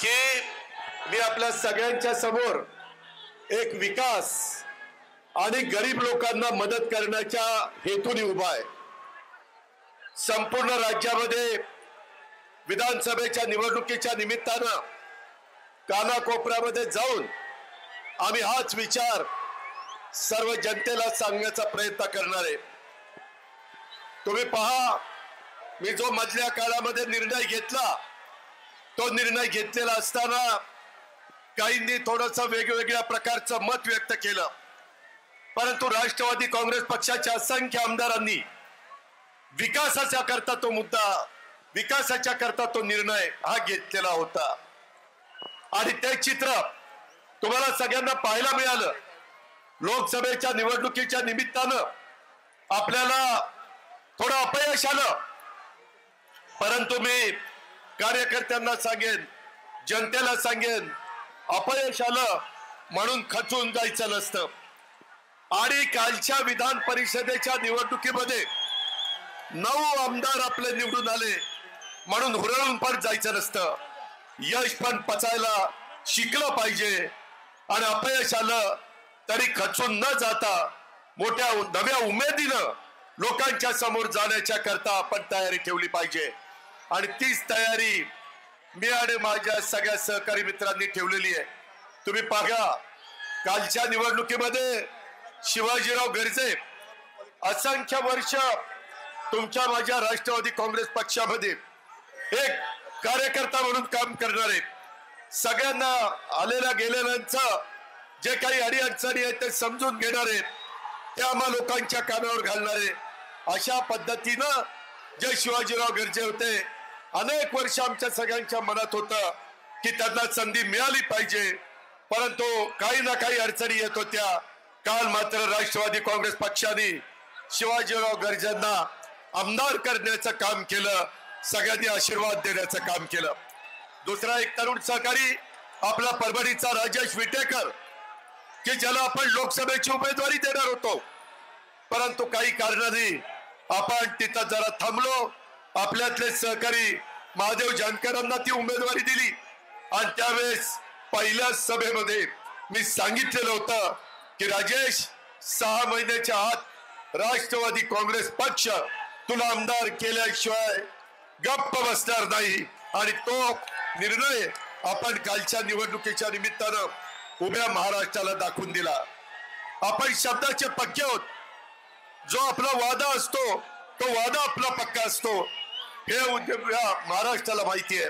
की मी आपल्या सगळ्यांच्या समोर एक विकास आणि गरीब लोकांना मदत करण्याच्या हेतूने उभा आहे। संपूर्ण राज्यामध्ये विधानसभेच्या निवडणुकीच्या निमित्तानं कानाकोपऱ्यामध्ये जाऊन आम्ही हाच विचार सर्व जनतेला सांगण्याचा प्रयत्न करणार आहे। तुम्ही पहा, मी जो मधल्या काळामध्ये निर्णय घेतला तो निर्णय घेतलेला असताना काहींनी थोडंसं वेगवेगळ्या प्रकारचं मत व्यक्त केलं, परंतु राष्ट्रवादी काँग्रेस पक्षाच्या असंख्य आमदारांनी विकासाच्या करता तो मुद्दा, विकासाच्या करता तो निर्णय हा घेतलेला होता। आणि ते चित्र तुम्हाला सगळ्यांना पाहायला मिळालं। लोकसभेच्या निवडणुकीच्या निमित्तानं आपल्याला थोडं अपयश आलं, परंतु मी कार्यकर्त्यांना सांगेन, जनतेला सांगेन, अपयश आलं म्हणून खचून जायचं नसतं। आणि कालच्या विधान परिषदेच्या निवडणुकीमध्ये 9 आमदार आपले निवडून आले म्हणून हुरळून पण जायचं नसतं। यश पण पचायला शिकलं पाहिजे आणि अपयश आलं तरी खचून न जाता मोठ्या नव्या उमेदीनं लोकांच्या समोर जाण्याच्या करता आपण तयारी ठेवली पाहिजे। आणि तीच तयारी मी आणि माझ्या सगळ्या सहकारी मित्रांनी ठेवलेली आहे। तुम्ही पाहा, कालच्या निवडणुकीमध्ये शिवाजीराव गर्जे असंख्य वर्ष तुमच्या माझ्या राष्ट्रवादी काँग्रेस पक्षामध्ये एक कार्यकर्ता म्हणून काम करणारे, सगळ्यांना आलेल्या गेलेल्यांचं जे काही अडीअडचणी आहेत ते समजून घेणारे, ते आम्हा लोकांच्या कानावर घालणारे, अशा पद्धतीनं जे शिवाजीराव गर्जे होते, अनेक वर्ष आमच्या सगळ्यांच्या मनात होतं की त्यांना संधी मिळाली पाहिजे, परंतु काही ना काही अडचणी येत होत्या। काल मात्र राष्ट्रवादी काँग्रेस पक्षाने शिवाजीराव गर्जेंना आमदार करण्याचं काम केलं, सगळ्यांनी आशीर्वाद देण्याचं काम केलं। दुसरा एक तरुण सहकारी आपला परभणीचा राजेश विटेकर, की ज्याला आपण लोकसभेची उमेदवारी देणार होतो, परंतु काही कारणाने आपण तिथं जरा थांबलो। आपल्यातले सहकारी महादेव जानकरांना ती उमेदवारी दिली आणि त्यावेळेस पहिल्या सभेमध्ये मी सांगितलेलं होतं की राजेश, 6 महिन्याच्या आत राष्ट्रवादी काँग्रेस पक्ष तुला आमदार केल्याशिवाय गप्प बसणार नाही। आणि तो निर्णय आपण कालच्या निवडणुकीच्या निमित्तानं उभ्या महाराष्ट्राला दाखवून दिला। आपण शब्दाचे पक्के आहोत। जो आपला वादा असतो तो वादा आपला पक्का असतो, हे महाराष्ट्राला माहिती आहे।